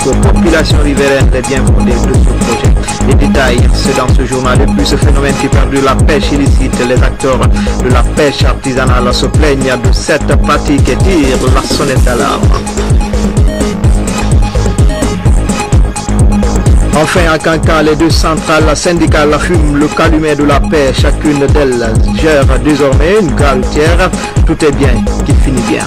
explique aux populations riveraines les bien fondés de ce projet. Les détails, c'est dans ce journal. Et puis ce phénomène qui perdure la pêche illicite, les acteurs de la pêche artisanale se plaignent de cette pratique et tirent la sonnette d'alarme. Enfin, à Cancan, les deux centrales syndicales fument le calumet de la paix. Chacune d'elles gère désormais une garutière. Tout est bien qui finit bien.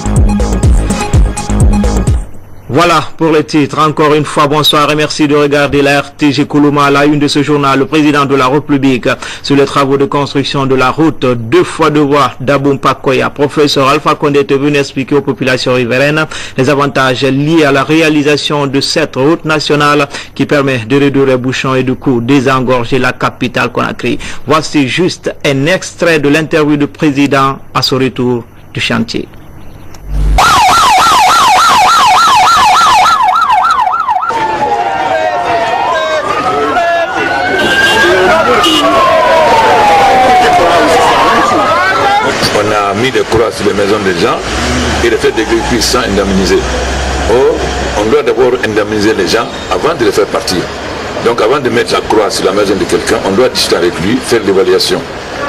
Voilà pour les titres. Encore une fois, bonsoir et merci de regarder la RTG Koulouma à la une de ce journal. Le président de la République sur les travaux de construction de la route 2 fois 2 voies d'Aboum-Pakoya. Professeur Alpha Condé est venu expliquer aux populations riveraines les avantages liés à la réalisation de cette route nationale qui permet de réduire les bouchons et du coup désengorger la capitale Conakry. Voici juste un extrait de l'interview du président à son retour du chantier. On a mis des croix sur les maisons des gens et les fait des véhicules sans indemniser. Or, on doit d'abord indemniser les gens avant de les faire partir. Donc avant de mettre la croix sur la maison de quelqu'un, on doit discuter avec lui, faire l'évaluation.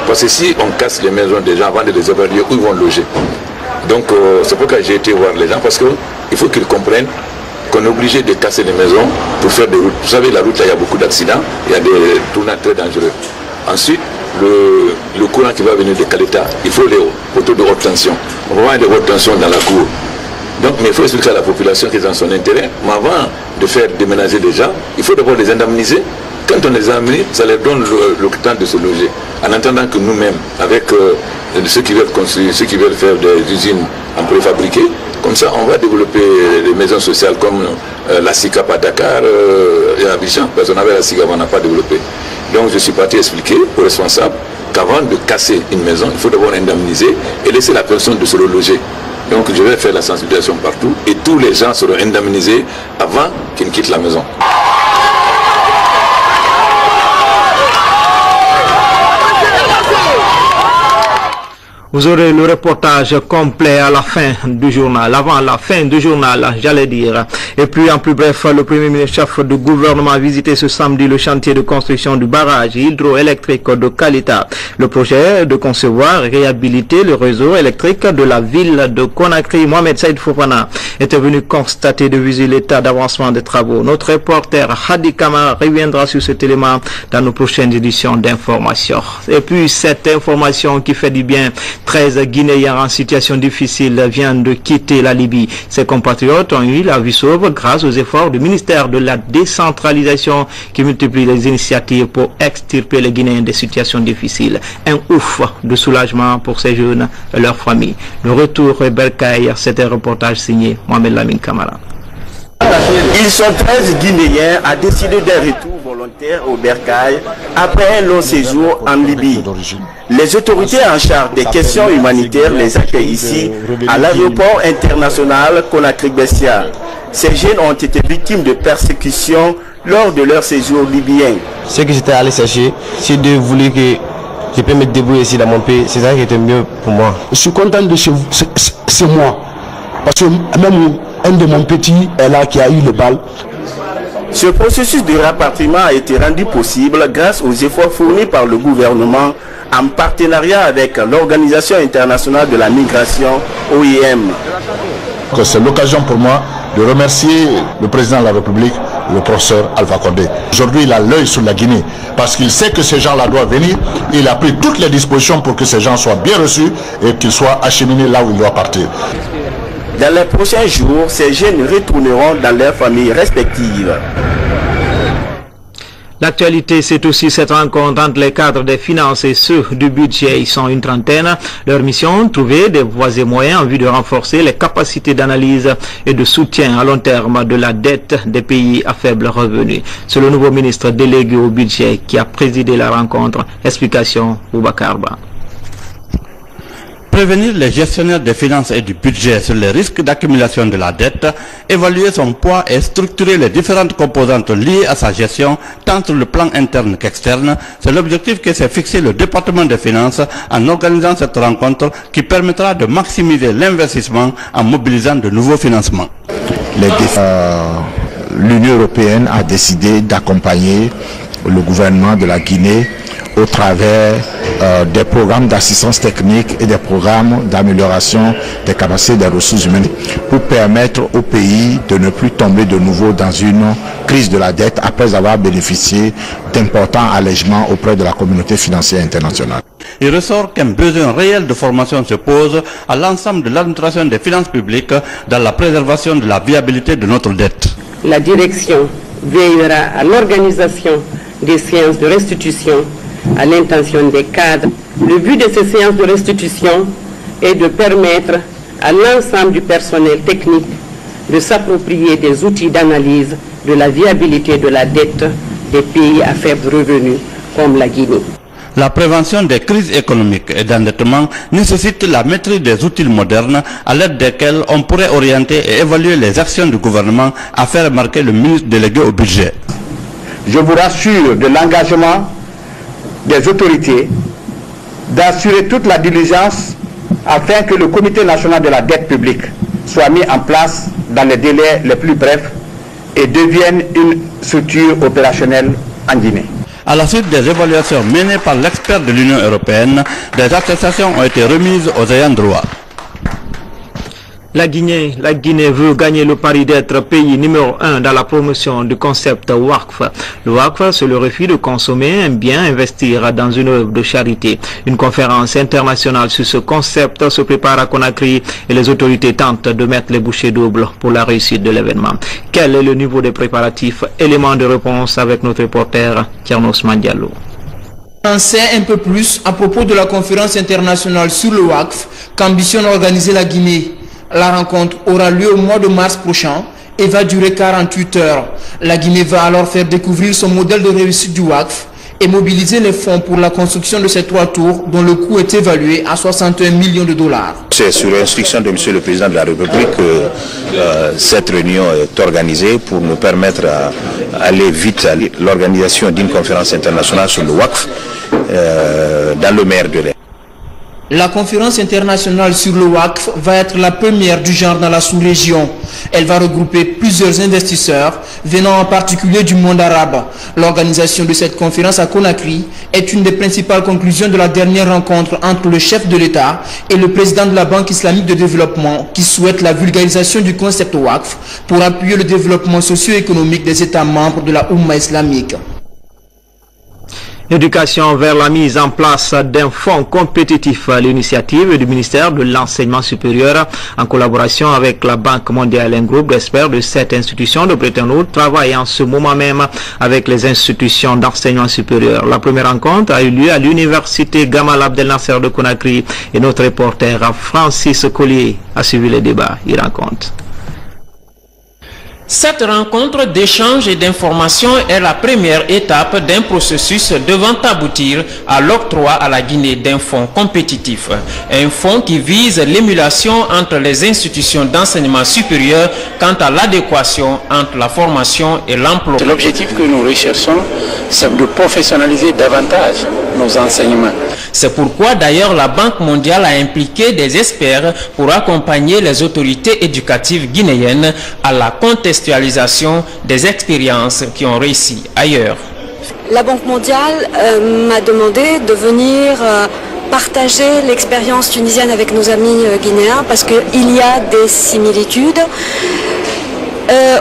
Parce que si on casse les maisons des gens avant de les évaluer, où ils vont loger. Donc c'est pourquoi j'ai été voir les gens, parce qu'il faut qu'ils comprennent qu'on est obligé de casser les maisons pour faire des routes. Vous savez, la route, là, il y a beaucoup d'accidents, il y a des tournades très dangereux. Ensuite, le courant qui va venir de Caleta, il faut les poteaux de haute tension. On va avoir des hautes tensions dans la cour. Donc, mais il faut expliquer à la population qu'ils ont son intérêt. Mais avant de faire déménager les gens, il faut d'abord les indemniser. Quand on les indemnise, ça leur donne le temps de se loger. En attendant que nous-mêmes, avec ceux qui veulent construire, ceux qui veulent faire des usines en préfabriqué, comme ça, on va développer les maisons sociales comme la SICAP à Dakar et à Abidjan. Parce qu'on avait la SICAP, on n'a pas développé. Donc je suis parti expliquer aux responsables qu'avant de casser une maison, il faut d'abord indemniser et laisser la personne de se reloger. Donc je vais faire la sensibilisation partout et tous les gens seront indemnisés avant qu'ils ne quittent la maison. Vous aurez le reportage complet à la fin du journal, avant la fin du journal, j'allais dire. Et puis, en plus bref, le premier ministre chef du gouvernement a visité ce samedi le chantier de construction du barrage hydroélectrique de Caleta. Le projet de concevoir et réhabiliter le réseau électrique de la ville de Conakry. Mohamed Saïd Fofana était venu constater de visu l'état d'avancement des travaux. Notre reporter Hadi Kamara reviendra sur cet élément dans nos prochaines éditions d'information. Et puis, cette information qui fait du bien. 13 Guinéens en situation difficile viennent de quitter la Libye. Ces compatriotes ont eu la vie sauve grâce aux efforts du ministère de la décentralisation qui multiplie les initiatives pour extirper les Guinéens des situations difficiles. Un ouf de soulagement pour ces jeunes et leurs familles. Le retour est Bercaille, c'était un reportage signé Mohamed Lamine Kamara. Ils sont 13 Guinéens à décider d'un retour volontaire au Bercail après un long séjour en Libye. Les autorités en charge des questions humanitaires les accueillent ici à l'aéroport international Conakry-Bessia. Ces jeunes ont été victimes de persécutions lors de leur séjour libyen. Ce que j'étais allé chercher, c'est de vouloir que je peux me débrouiller ici dans mon pays. C'est ça qui était mieux pour moi. Je suis content de c'est moi. Parce que même un de mon petit est là qui a eu le bal. Ce processus de rapatriement a été rendu possible grâce aux efforts fournis par le gouvernement en partenariat avec l'Organisation internationale de la migration, OIM. C'est l'occasion pour moi de remercier le président de la République, le professeur Alpha Condé. Aujourd'hui, il a l'œil sur la Guinée parce qu'il sait que ces gens-là doivent venir. Il a pris toutes les dispositions pour que ces gens soient bien reçus et qu'ils soient acheminés là où ils doivent partir. Dans les prochains jours, ces jeunes retourneront dans leurs familles respectives. L'actualité, c'est aussi cette rencontre entre les cadres des finances et ceux du budget. Ils sont une trentaine. Leur mission, trouver des voies et moyens en vue de renforcer les capacités d'analyse et de soutien à long terme de la dette des pays à faible revenu. C'est le nouveau ministre délégué au budget qui a présidé la rencontre. Explication, Boubacar Ba. Prévenir les gestionnaires des finances et du budget sur les risques d'accumulation de la dette, évaluer son poids et structurer les différentes composantes liées à sa gestion, tant sur le plan interne qu'externe, c'est l'objectif que s'est fixé le département des finances en organisant cette rencontre qui permettra de maximiser l'investissement en mobilisant de nouveaux financements. l'Union européenne a décidé d'accompagner le gouvernement de la Guinée au travers des programmes d'assistance technique et des programmes d'amélioration des capacités des ressources humaines pour permettre au pays de ne plus tomber de nouveau dans une crise de la dette après avoir bénéficié d'importants allègements auprès de la communauté financière internationale. Il ressort qu'un besoin réel de formation se pose à l'ensemble de l'administration des finances publiques dans la préservation de la viabilité de notre dette. La direction veillera à l'organisation des séances de restitution à l'intention des cadres. Le but de ces séances de restitution est de permettre à l'ensemble du personnel technique de s'approprier des outils d'analyse de la viabilité de la dette des pays à faible revenu comme la Guinée. La prévention des crises économiques et d'endettement nécessite la maîtrise des outils modernes à l'aide desquels on pourrait orienter et évaluer les actions du gouvernement à faire remarquer le ministre délégué au budget. Je vous rassure de l'engagement des autorités d'assurer toute la diligence afin que le Comité national de la dette publique soit mis en place dans les délais les plus brefs et devienne une structure opérationnelle en Guinée. À la suite des évaluations menées par l'expert de l'Union européenne, des attestations ont été remises aux ayants droit. La Guinée veut gagner le pari d'être pays numéro 1 dans la promotion du concept WACF. Le WACF, c'est le refus de consommer un bien, investir dans une œuvre de charité. Une conférence internationale sur ce concept se prépare à Conakry et les autorités tentent de mettre les bouchées doubles pour la réussite de l'événement. Quel est le niveau des préparatifs? Élément de réponse avec notre reporter Thiernos Mandialo. On sait un peu plus à propos de la conférence internationale sur le WACF qu'ambitionne organiser la Guinée. La rencontre aura lieu au mois de mars prochain et va durer 48 heures. La Guinée va alors faire découvrir son modèle de réussite du WACF et mobiliser les fonds pour la construction de ces 3 tours dont le coût est évalué à 61 millions de dollars. C'est sur instruction de Monsieur le Président de la République que cette réunion est organisée pour nous permettre d'aller vite à l'organisation d'une conférence internationale sur le WACF dans le meilleur délai. La conférence internationale sur le WACF va être la première du genre dans la sous-région. Elle va regrouper plusieurs investisseurs venant en particulier du monde arabe. L'organisation de cette conférence à Conakry est une des principales conclusions de la dernière rencontre entre le chef de l'État et le président de la Banque islamique de développement qui souhaite la vulgarisation du concept WACF pour appuyer le développement socio-économique des États membres de la Oumma islamique. Éducation vers la mise en place d'un fonds compétitif. L'initiative du ministère de l'Enseignement supérieur en collaboration avec la Banque mondiale, un groupe d'experts de cette institution de Bretton Woods travaille en ce moment même avec les institutions d'enseignement supérieur. La première rencontre a eu lieu à l'université Gamal Abdel Nasser de Conakry et notre reporter Francis Collier a suivi les débats. Il raconte. Cette rencontre d'échange et d'information est la première étape d'un processus devant aboutir à l'octroi à la Guinée d'un fonds compétitif. Un fonds qui vise l'émulation entre les institutions d'enseignement supérieur quant à l'adéquation entre la formation et l'emploi. L'objectif que nous recherchons, c'est de professionnaliser davantage nos enseignements. C'est pourquoi d'ailleurs la Banque mondiale a impliqué des experts pour accompagner les autorités éducatives guinéennes à la contextualisation des expériences qui ont réussi ailleurs. La Banque mondiale m'a demandé de venir partager l'expérience tunisienne avec nos amis guinéens parce qu'il y a des similitudes.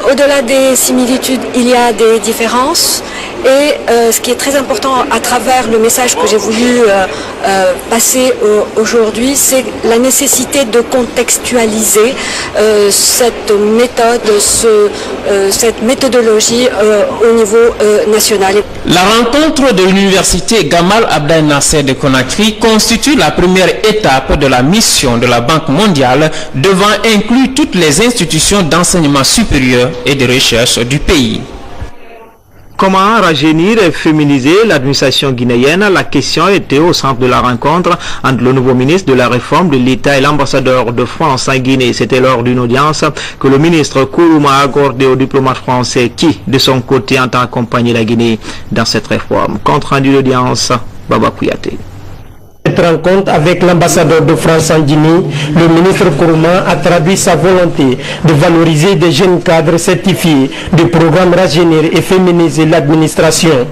Au-delà des similitudes, il y a des différences. Et ce qui est très important à travers le message que j'ai voulu passer aujourd'hui, c'est la nécessité de contextualiser cette méthode, cette méthodologie au niveau national. La rencontre de l'université Gamal Abdel Nasser de Conakry constitue la première étape de la mission de la Banque mondiale devant inclure toutes les institutions d'enseignement supérieur et de recherche du pays. Comment rajeunir et féminiser l'administration guinéenne? La question était au centre de la rencontre entre le nouveau ministre de la Réforme de l'État et l'ambassadeur de France en Guinée. C'était lors d'une audience que le ministre Kourouma a accordé au diplomate français qui, de son côté, entend accompagner la Guinée dans cette réforme. Compte rendu d'audience, Baba Kouyaté. cette rencontre avec l'ambassadeur de France en Guinée, le ministre Kourouma a traduit sa volonté de valoriser des jeunes cadres certifiés du programme Rajeunir et féminiser l'administration.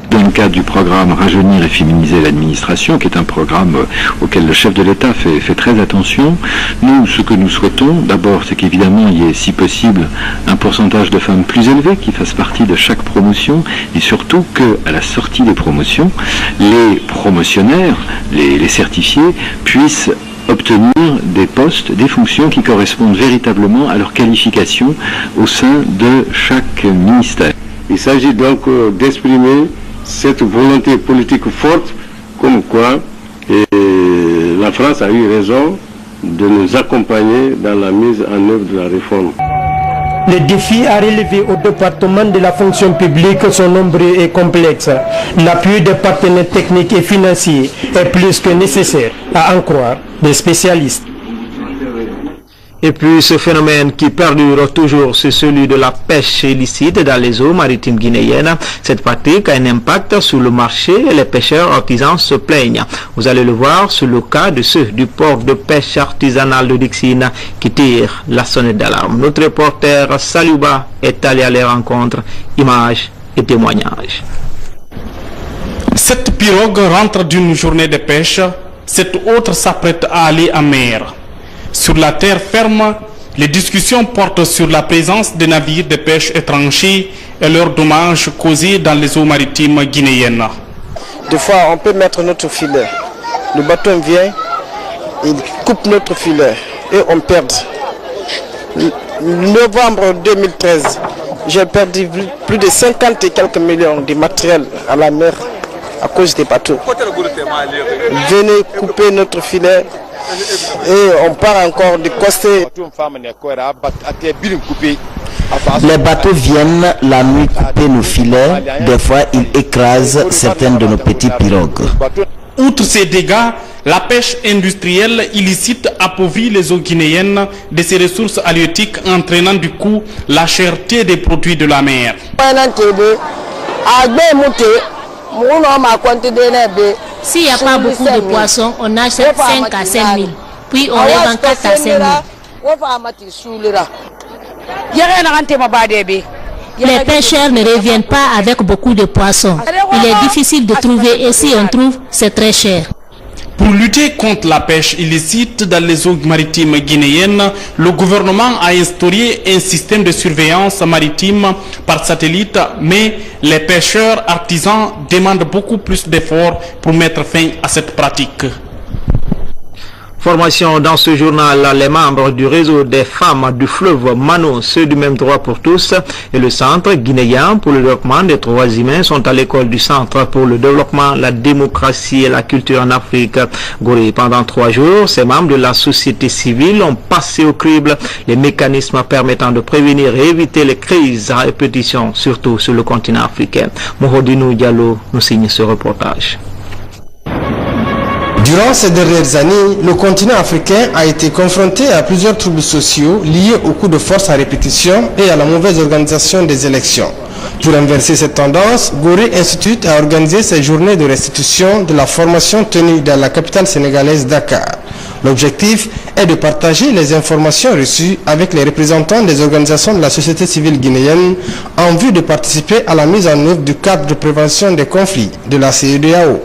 Dans le cadre du programme Rajeunir et féminiser l'administration, qui est un programme auquel le chef de l'État fait très attention, nous, ce que nous souhaitons, d'abord, c'est qu'évidemment, il y ait, si possible, un pourcentage de femmes plus élevé qui fassent partie de chaque promotion, et surtout qu'à la sortie des promotions, les promotionnaires, les certifiés, puissent obtenir des postes, des fonctions qui correspondent véritablement à leur qualification au sein de chaque ministère. Il s'agit donc d'exprimer cette volonté politique forte, comme quoi la France a eu raison de nous accompagner dans la mise en œuvre de la réforme. Les défis à relever au département de la fonction publique sont nombreux et complexes. L'appui des partenaires techniques et financiers est plus que nécessaire, à en croire des spécialistes. Et puis ce phénomène qui perdure toujours, c'est celui de la pêche illicite dans les eaux maritimes guinéennes. Cette pratique a un impact sur le marché et les pêcheurs artisans se plaignent. Vous allez le voir sur le cas de ceux du port de pêche artisanal de Dixine qui tirent la sonnette d'alarme. Notre reporter Saluba est allé à les rencontres, images et témoignages. Cette pirogue rentre d'une journée de pêche, cette autre s'apprête à aller en mer. Sur la terre ferme, les discussions portent sur la présence des navires de pêche étrangers et leurs dommages causés dans les eaux maritimes guinéennes. Des fois, on peut mettre notre filet. Le bateau vient, il coupe notre filet et on perd. Novembre 2013, j'ai perdu plus de 50 et quelques millions de matériel à la mer à cause des bateaux. Venez couper notre filet. Et on part encore de coster. Les bateaux viennent la nuit couper nos filets. Des fois, ils écrasent certaines de nos petites pirogues. Outre ces dégâts, la pêche industrielle illicite appauvrit les eaux guinéennes de ses ressources halieutiques, entraînant du coup la cherté des produits de la mer. S'il n'y a pas beaucoup de poissons, on achète 5 à 5 000, puis on les vend 4 à 5 000. Les pêcheurs ne reviennent pas avec beaucoup de poissons. Il est difficile de trouver et si on trouve, c'est très cher. Pour lutter contre la pêche illicite dans les eaux maritimes guinéennes, le gouvernement a instauré un système de surveillance maritime par satellite, mais les pêcheurs artisans demandent beaucoup plus d'efforts pour mettre fin à cette pratique. Formation dans ce journal, les membres du réseau des femmes du fleuve Mano, ceux du même droit pour tous, et le Centre guinéen pour le développement des droits humains sont à l'école du Centre pour le développement, la démocratie et la culture en Afrique. Gorée. Pendant 3 jours, ces membres de la société civile ont passé au crible les mécanismes permettant de prévenir et éviter les crises à répétition, surtout sur le continent africain. Mohodinu Diallo nous signe ce reportage. Durant ces dernières années, le continent africain a été confronté à plusieurs troubles sociaux liés au coup de force à répétition et à la mauvaise organisation des élections. Pour inverser cette tendance, Gorée Institute a organisé ses journées de restitution de la formation tenue dans la capitale sénégalaise Dakar. L'objectif est de partager les informations reçues avec les représentants des organisations de la société civile guinéenne en vue de participer à la mise en œuvre du cadre de prévention des conflits de la CEDEAO.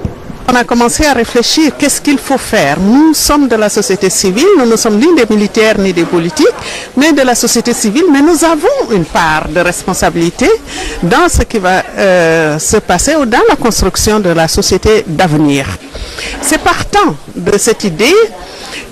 On a commencé à réfléchir qu'est-ce qu'il faut faire. Nous sommes de la société civile, nous ne sommes ni des militaires ni des politiques, mais de la société civile, mais nous avons une part de responsabilité dans ce qui va se passer ou dans la construction de la société d'avenir. C'est partant de cette idée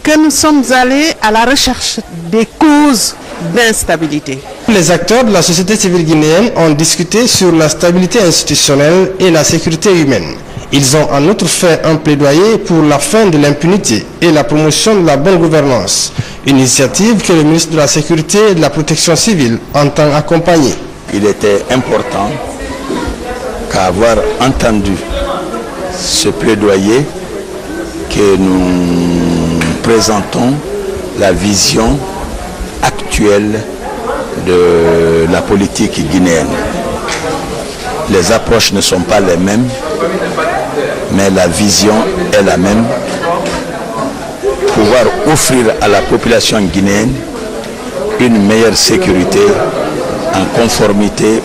que nous sommes allés à la recherche des causes d'instabilité. Les acteurs de la société civile guinéenne ont discuté sur la stabilité institutionnelle et la sécurité humaine. Ils ont en outre fait un plaidoyer pour la fin de l'impunité et la promotion de la bonne gouvernance, une initiative que le ministre de la Sécurité et de la Protection civile entend accompagner. Il était important qu'avoir entendu ce plaidoyer que nous présentons la vision actuelle de la politique guinéenne. Les approches ne sont pas les mêmes, mais la vision est la même. Pouvoir offrir à la population guinéenne une meilleure sécurité en conformité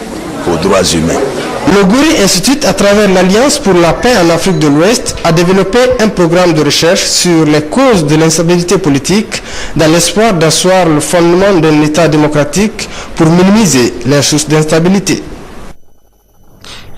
aux droits humains. Le Gouri Institute, à travers l'Alliance pour la paix en Afrique de l'Ouest, a développé un programme de recherche sur les causes de l'instabilité politique dans l'espoir d'asseoir le fondement d'un État démocratique pour minimiser les sources d'instabilité.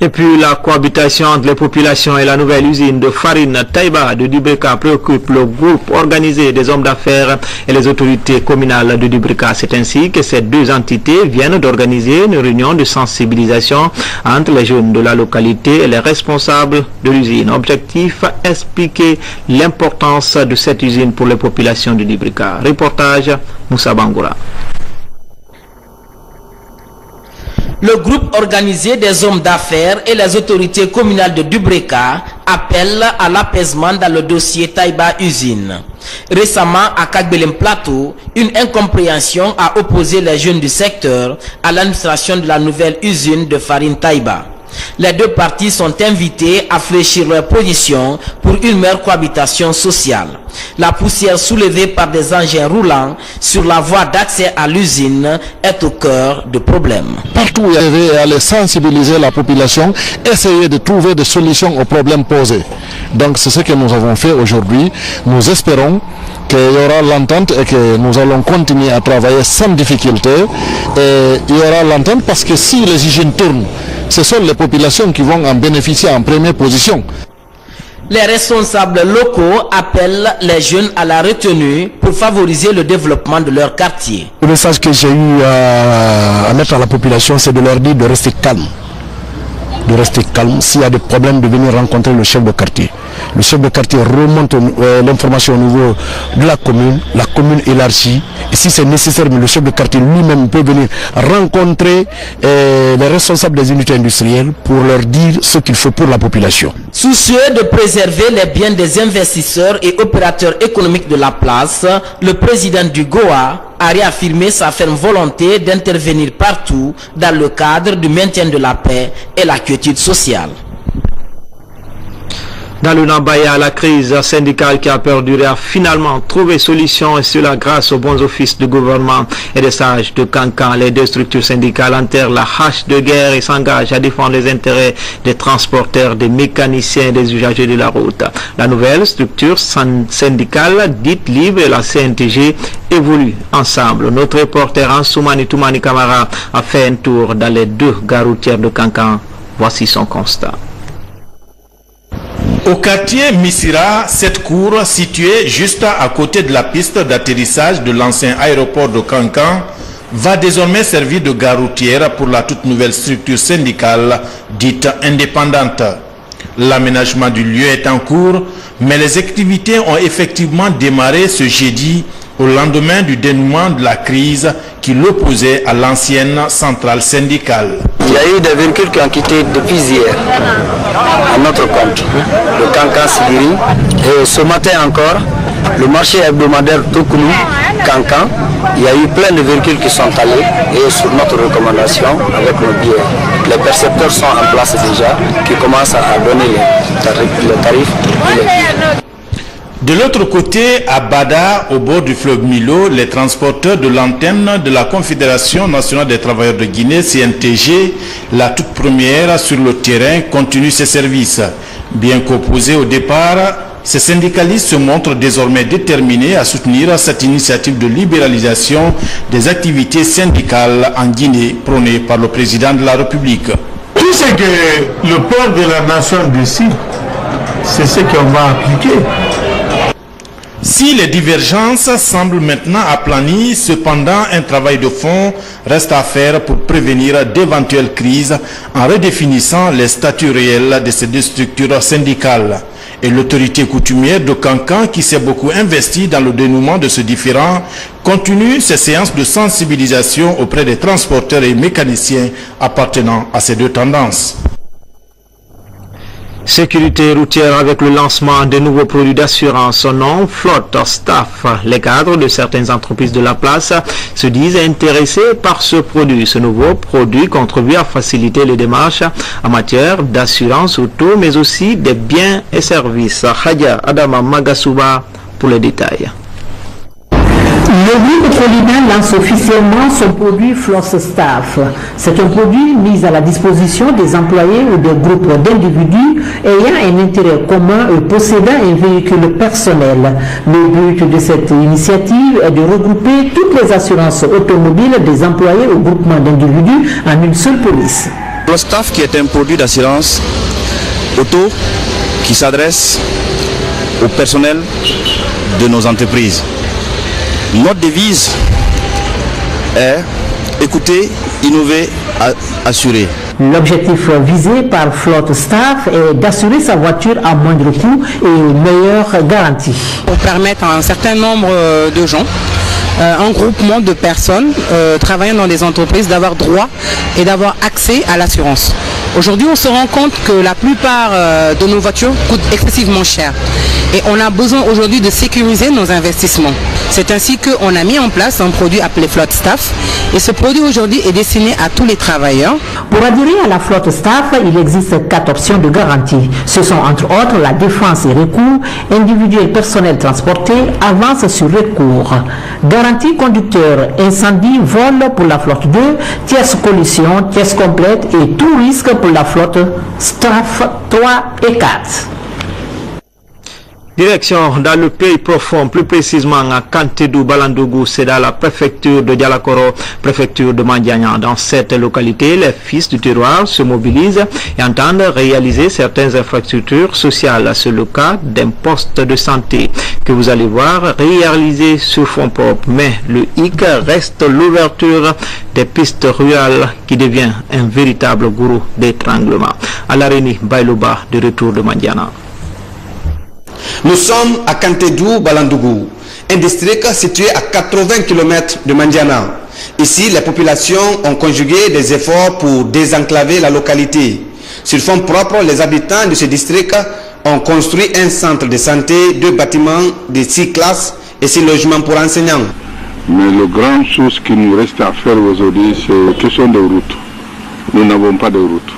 Et puis la cohabitation entre les populations et la nouvelle usine de farine Taïba de Dubrika préoccupe le groupe organisé des hommes d'affaires et les autorités communales de Dubrika. C'est ainsi que ces deux entités viennent d'organiser une réunion de sensibilisation entre les jeunes de la localité et les responsables de l'usine. Objectif, expliquer l'importance de cette usine pour les populations de Dubrika. Reportage Moussa Bangoura. Le groupe organisé des hommes d'affaires et les autorités communales de Dubrika appelle à l'apaisement dans le dossier Taïba Usine. Récemment, à Kagbelem Plateau, une incompréhension a opposé les jeunes du secteur à l'administration de la nouvelle usine de farine Taïba. Les deux parties sont invitées à fléchir leur position pour une meilleure cohabitation sociale. La poussière soulevée par des engins roulants sur la voie d'accès à l'usine est au cœur du problème. Partout où il y avait à aller sensibiliser la population, essayer de trouver des solutions aux problèmes posés. Donc c'est ce que nous avons fait aujourd'hui. Nous espérons qu'il y aura l'entente et que nous allons continuer à travailler sans difficulté. Et il y aura l'entente parce que si les usines tournent, ce sont les populations qui vont en bénéficier en première position. Les responsables locaux appellent les jeunes à la retenue pour favoriser le développement de leur quartier. Le message que j'ai eu à mettre à la population, c'est de leur dire de rester calme. De rester calme. S'il y a des problèmes, de venir rencontrer le chef de quartier. Le chef de quartier remonte l'information au niveau de la commune élargie. Et si c'est nécessaire, le chef de quartier lui-même peut venir rencontrer les responsables des unités industrielles pour leur dire ce qu'il faut pour la population. Soucieux de préserver les biens des investisseurs et opérateurs économiques de la place, le président du GOA a réaffirmé sa ferme volonté d'intervenir partout dans le cadre du maintien de la paix et la quiétude sociale. Dans le Nambaya, la crise syndicale qui a perduré a finalement trouvé solution, et cela grâce aux bons offices du gouvernement et des sages de Kankan. Les deux structures syndicales enterrent la hache de guerre et s'engagent à défendre les intérêts des transporteurs, des mécaniciens et des usagers de la route. La nouvelle structure syndicale dite libre et la CNTG évoluent ensemble. Notre reporter Ansoumani Toumani Kamara a fait un tour dans les deux gares routières de Kankan. Voici son constat. Au quartier Missira, cette cour, située juste à côté de la piste d'atterrissage de l'ancien aéroport de Kankan, va désormais servir de gare routière pour la toute nouvelle structure syndicale dite indépendante. L'aménagement du lieu est en cours, mais les activités ont effectivement démarré ce jeudi au lendemain du dénouement de la crise qui l'opposait à l'ancienne centrale syndicale. Il y a eu des véhicules qui ont quitté depuis hier à notre compte, le Kankan Sigiri, et ce matin encore, le marché hebdomadaire Toukoulou, Kankan, il y a eu plein de véhicules qui sont allés et sur notre recommandation avec nos billets. Les percepteurs sont en place déjà qui commencent à donner les tarifs. De l'autre côté, à Bada, au bord du fleuve Milo, les transporteurs de l'antenne de la Confédération nationale des travailleurs de Guinée, CNTG, la toute première sur le terrain, continue ses services. Bien qu'opposés au départ, ces syndicalistes se montrent désormais déterminés à soutenir cette initiative de libéralisation des activités syndicales en Guinée prônée par le président de la République. Tout ce que le peuple de la nation décide, c'est ce qu'on va appliquer. Si les divergences semblent maintenant aplanies, cependant un travail de fond reste à faire pour prévenir d'éventuelles crises en redéfinissant les statuts réels de ces deux structures syndicales. Et l'autorité coutumière de Kankan, qui s'est beaucoup investie dans le dénouement de ce différend, continue ses séances de sensibilisation auprès des transporteurs et mécaniciens appartenant à ces deux tendances. Sécurité routière avec le lancement de nouveaux produits d'assurance non flotte staff. Les cadres de certaines entreprises de la place se disent intéressés par ce produit. Ce nouveau produit contribue à faciliter les démarches en matière d'assurance auto, mais aussi des biens et services. Hadja Adama Magasuba pour les détails. Le groupe Colina lance officiellement son produit Floss Staff. C'est un produit mis à la disposition des employés ou des groupes d'individus ayant un intérêt commun et possédant un véhicule personnel. Le but de cette initiative est de regrouper toutes les assurances automobiles des employés ou groupements d'individus en une seule police. Floss Staff qui est un produit d'assurance auto qui s'adresse au personnel de nos entreprises. Notre devise est écouter, innover, assurer. L'objectif visé par Flotte Staff est d'assurer sa voiture à moindre coût et meilleure garantie. Pour permettre à un certain nombre de gens, un groupement de personnes travaillant dans des entreprises d'avoir droit et d'avoir accès à l'assurance. Aujourd'hui, on se rend compte que la plupart de nos voitures coûtent excessivement cher. Et on a besoin aujourd'hui de sécuriser nos investissements. C'est ainsi qu'on a mis en place un produit appelé Flotte Staff. Et ce produit aujourd'hui est destiné à tous les travailleurs. Pour adhérer à la Flotte Staff, il existe 4 options de garantie. Ce sont entre autres la défense et recours, individuel personnel transporté, avance sur recours. Garantie conducteur, incendie, vol pour la flotte 2, tierce collision, tierce complète et tout risque pour la flotte Staff 3 et 4. Direction dans le pays profond, plus précisément à Kantedou Balandougou, c'est dans la préfecture de Dialakoro, préfecture de Mandiagnan. Dans cette localité, les fils du terroir se mobilisent et entendent réaliser certaines infrastructures sociales. C'est le cas d'un poste de santé que vous allez voir réalisé sur fonds propres. Mais le hic reste l'ouverture des pistes rurales qui devient un véritable gourou d'étranglement. À l'Areni Bailouba, de retour de Mandiana. Nous sommes à Kantedou Balandougou, un district situé à 80 km de Mandiana. Ici, les populations ont conjugué des efforts pour désenclaver la localité. Sur fonds propres, les habitants de ce district ont construit un centre de santé, 2 bâtiments de 6 classes et 6 logements pour enseignants. Mais la grande chose qui nous reste à faire aujourd'hui, c'est la question de route. Nous n'avons pas de route.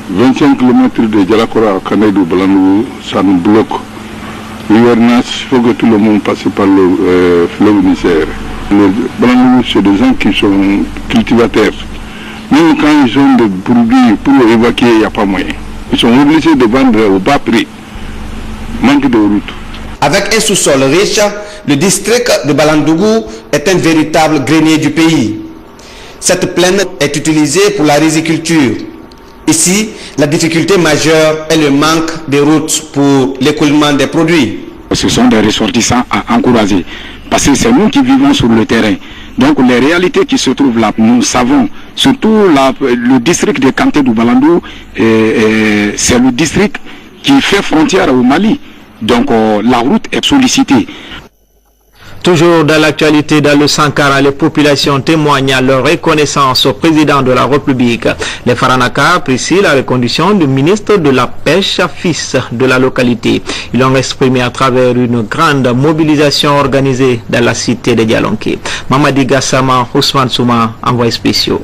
25 km de Dialakora à Kantedou Balandougou, ça nous bloque. L'hivernage, il faut que tout le monde passe par le fleuve Niger. Les Balandougou, c'est des gens qui sont cultivateurs. Même quand ils ont des produits pour évacuer, il n'y a pas moyen. Ils sont obligés de vendre au bas prix. Manque de route. Avec un sous-sol riche, le district de Balandougou est un véritable grenier du pays. Cette plaine est utilisée pour la riziculture. Ici, la difficulté majeure est le manque de routes pour l'écoulement des produits. Ce sont des ressortissants à encourager, parce que c'est nous qui vivons sur le terrain. Donc les réalités qui se trouvent là, nous savons, surtout le district de Kantedou Balandougou, c'est le district qui fait frontière au Mali. Donc la route est sollicitée. Toujours dans l'actualité, dans le Sankara, les populations témoignent leur reconnaissance au président de la République. Les Faranaka apprécient la reconduction du ministre de la Pêche, fils de la localité. Ils l'ont exprimé à travers une grande mobilisation organisée dans la cité de Dialonké. Mamadi Gassama, Ousmane Souma, envoyé spéciaux.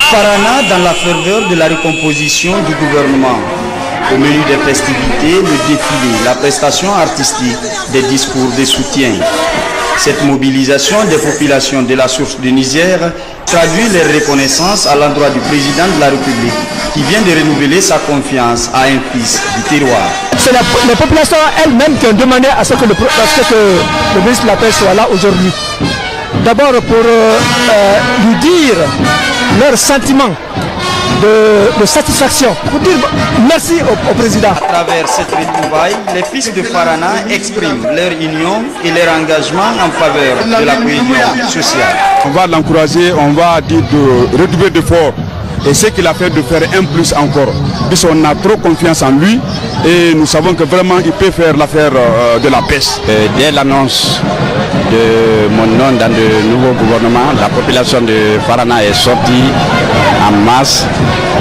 Farana dans la ferveur de la recomposition du gouvernement. Au menu des festivités, le défilé, la prestation artistique, des discours de soutien. Cette mobilisation des populations de la source du Niger traduit les reconnaissances à l'endroit du président de la République qui vient de renouveler sa confiance à un fils du terroir. C'est les populations elles-mêmes qui ont demandé à ce que le ministre de la Pêche soit là aujourd'hui. D'abord pour lui dire leurs sentiments de satisfaction, pour dire merci au président. À travers cette retrouvaille, les fils de Farana expriment leur union et leur engagement en faveur de la cohésion sociale. On va l'encourager, on va dire de redoubler d'efforts. Et ce qu'il a fait de faire un plus encore. Puisqu'on a trop confiance en lui et nous savons que vraiment il peut faire l'affaire de la pêche. Dès l'annonce de mon nom dans le nouveau gouvernement, la population de Farana est sortie en masse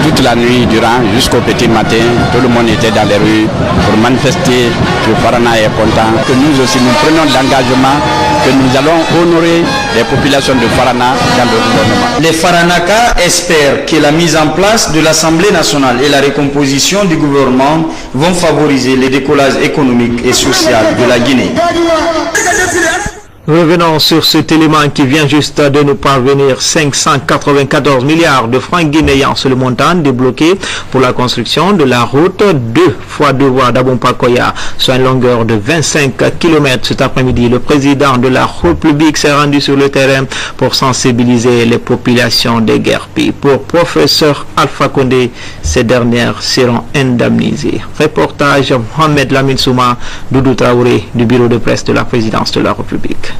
toute la nuit durant jusqu'au petit matin. Tout le monde était dans les rues pour manifester que Farana est content. Que nous aussi nous prenons l'engagement que nous allons honorer les populations de Farana dans le gouvernement. Les Faranaka espèrent que la mise en place de l'Assemblée nationale et la recomposition du gouvernement vont favoriser le décollage économique et social de la Guinée. Revenons sur cet élément qui vient juste de nous parvenir. 594 milliards de francs guinéens, c'est le montant débloqué pour la construction de la route 2x2 voies d'Abompa-Koya, soit une longueur de 25 km. Cet après-midi, le président de la République s'est rendu sur le terrain pour sensibiliser les populations des Guerpi. Pour professeur Alpha Condé, ces dernières seront indemnisées. Reportage Mohamed Lamine Souma, Doudou Traoré du bureau de presse de la présidence de la République.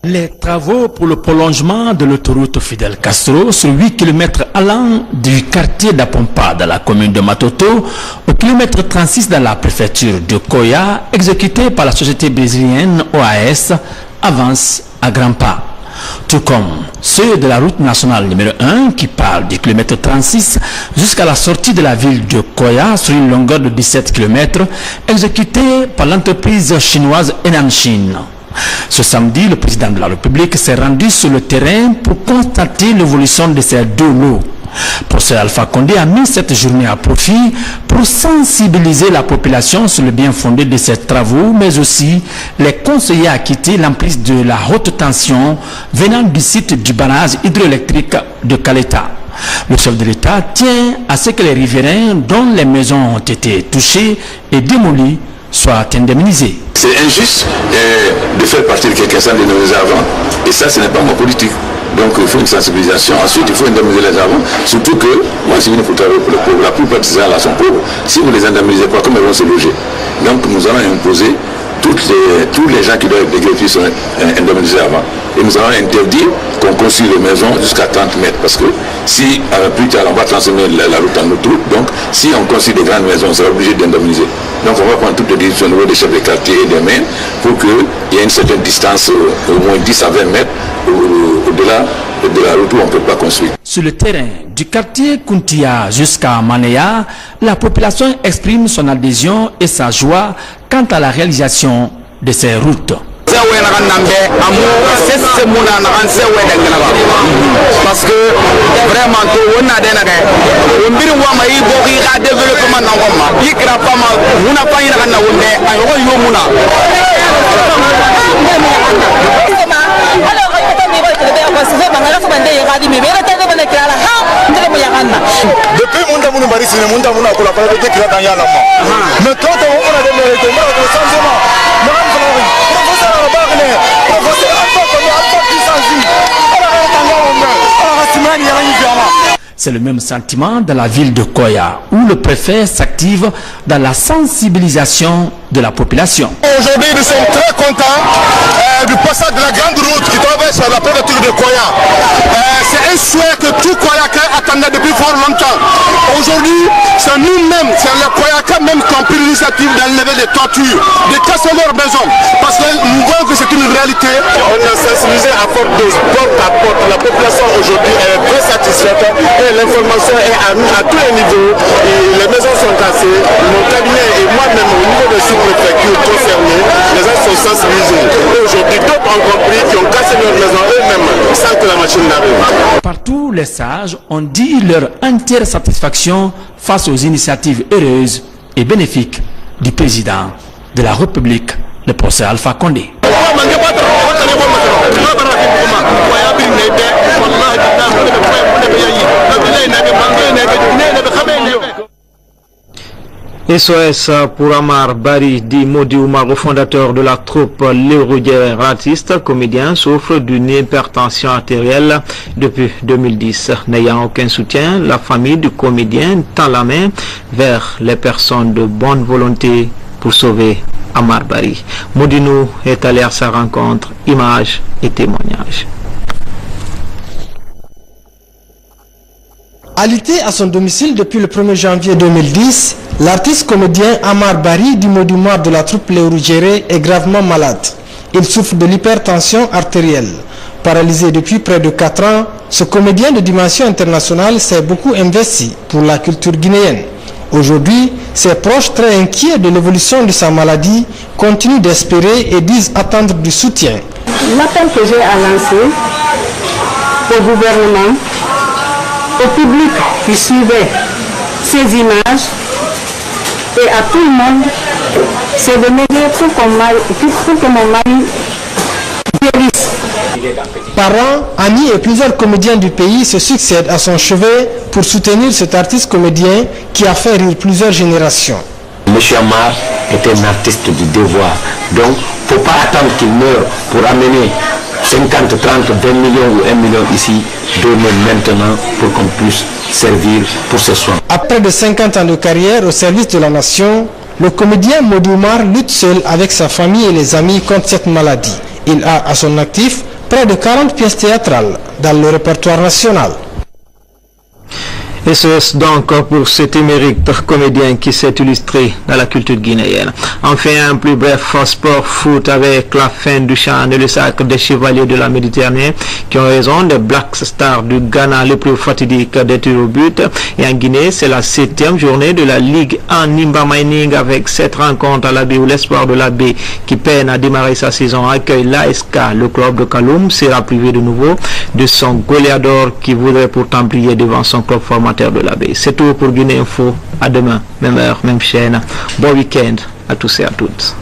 Les travaux pour le prolongement de l'autoroute Fidel Castro sur 8 km allant du quartier d'Apompa dans la commune de Matoto au kilomètre 36 dans la préfecture de Koya, exécutés par la société brésilienne OAS, avancent à grands pas. Tout comme ceux de la route nationale numéro 1 qui parle du kilomètre 36 jusqu'à la sortie de la ville de Koya sur une longueur de 17 km, exécutés par l'entreprise chinoise Henan Chine. Ce samedi, le président de la République s'est rendu sur le terrain pour constater l'évolution de ces deux lots. Professeur Alpha Condé a mis cette journée à profit pour sensibiliser la population sur le bien fondé de ces travaux, mais aussi les conseiller à quitter l'emprise de la haute tension venant du site du barrage hydroélectrique de Caleta. Le chef de l'État tient à ce que les riverains dont les maisons ont été touchées et démolies soient indemnisés. C'est injuste de faire partir quelqu'un sans indemniser avant. Et ça, ce n'est pas ma politique. Donc il faut une sensibilisation. Ensuite, il faut indemniser les avant. Surtout que, moi, je viens pour travailler pour les pauvres. La plupart de ces gens-là sont pauvres. Si vous ne les indemnisez pas, comment ils vont se loger? Donc nous allons imposer tous les gens qui doivent être dégreffés sont indemnisés avant. Et nous allons interdire qu'on construise les maisons jusqu'à 30 mètres. Parce que si plus tard on va transformer la route en autoroute, donc si on construit des grandes maisons, on sera obligé d'indemniser. Donc on va prendre toutes les décisions au niveau des chefs de quartier et des maires pour qu'il y ait une certaine distance, au moins 10 à 20 mètres, au-delà de la route où on ne peut pas construire. Sur le terrain du quartier Kuntia jusqu'à Manéa, la population exprime son adhésion et sa joie quant à la réalisation de ces routes. Parce que vraiment on a depuis Moundamoun Baris, Moundamoun a collaboré avec la Danyana. Mais quand on a des mérites, on a des changements. Professeur Barnet, professeur C'est le même sentiment dans la ville de Koya, où le préfet s'active dans la sensibilisation de la population. Aujourd'hui, nous sommes très contents du passage de la grande route qui traverse la préfecture de Koya. C'est un souhait que tout Koyaka attendait depuis fort longtemps. Aujourd'hui, c'est nous-mêmes, c'est les Koyaka même qui ont pris l'initiative d'enlever les toitures, de casser leurs maisons. Parce que nous voyons que c'est une réalité. On a sensibilisé à porte de porte à porte. La population aujourd'hui est très satisfaite et l'information est à nous à tous les niveaux. Et les maisons sont cassées. Mon cabinet et moi-même au niveau de sous-préfecture concernés, les gens sont sensibilisés. Et aujourd'hui, d'autres ont compris qui ont cassé leurs maisons eux-mêmes sans que la machine n'arrive. Partout, les sages ont dit leur entière satisfaction face aux initiatives heureuses et bénéfiques du président de la République, le professeur Alpha Condé. SOS pour Amar Bari, dit Modi Oumar, fondateur de la troupe Léorudier, artiste, comédien, souffre d'une hypertension artérielle depuis 2010. N'ayant aucun soutien, la famille du comédien tend la main vers les personnes de bonne volonté pour sauver Amar Bari. Modinou est allé à sa rencontre, images et témoignages. Alité à son domicile depuis le 1er janvier 2010, l'artiste comédien Amar Bari du Modimoir de la troupe Léorudier est gravement malade. Il souffre de l'hypertension artérielle. Paralysé depuis près de 4 ans, ce comédien de dimension internationale s'est beaucoup investi pour la culture guinéenne. Aujourd'hui, ses proches, très inquiets de l'évolution de sa maladie, continuent d'espérer et disent attendre du soutien. L'appel que j'ai à lancer au gouvernement, au public qui suivait ces images et à tout le monde, c'est de m'aider pour que mon mari guérisse. Parents, amis et plusieurs comédiens du pays se succèdent à son chevet pour soutenir cet artiste comédien qui a fait rire plusieurs générations. Monsieur Amar est un artiste du devoir, donc il ne faut pas attendre qu'il meure pour amener 50, 30, 20 millions ou 1 million ici, donner maintenant pour qu'on puisse servir pour ses soins. Après de 50 ans de carrière au service de la nation, le comédien Modoumar lutte seul avec sa famille et les amis contre cette maladie. Il a à son actif près de 40 pièces théâtrales dans le répertoire national. Et c'est donc pour cet émérite comédien qui s'est illustré dans la culture guinéenne. Enfin, un plus bref sport foot avec la fin du chant et le sacre des chevaliers de la Méditerranée qui ont raison des Black Stars du Ghana le plus fatidique des tirs au but. Et en Guinée, c'est la 7e journée de la Ligue en Nimba Mining avec 7 rencontres à la baie où l'espoir de la baie qui peine à démarrer sa saison accueille l'ASK. Le club de Kaloum sera privé de nouveau de son goléador qui voudrait pourtant briller devant son club formateur de la baie. C'est tout pour Guinée Info. À demain, même heure, même chaîne. Bon week-end à tous et à toutes.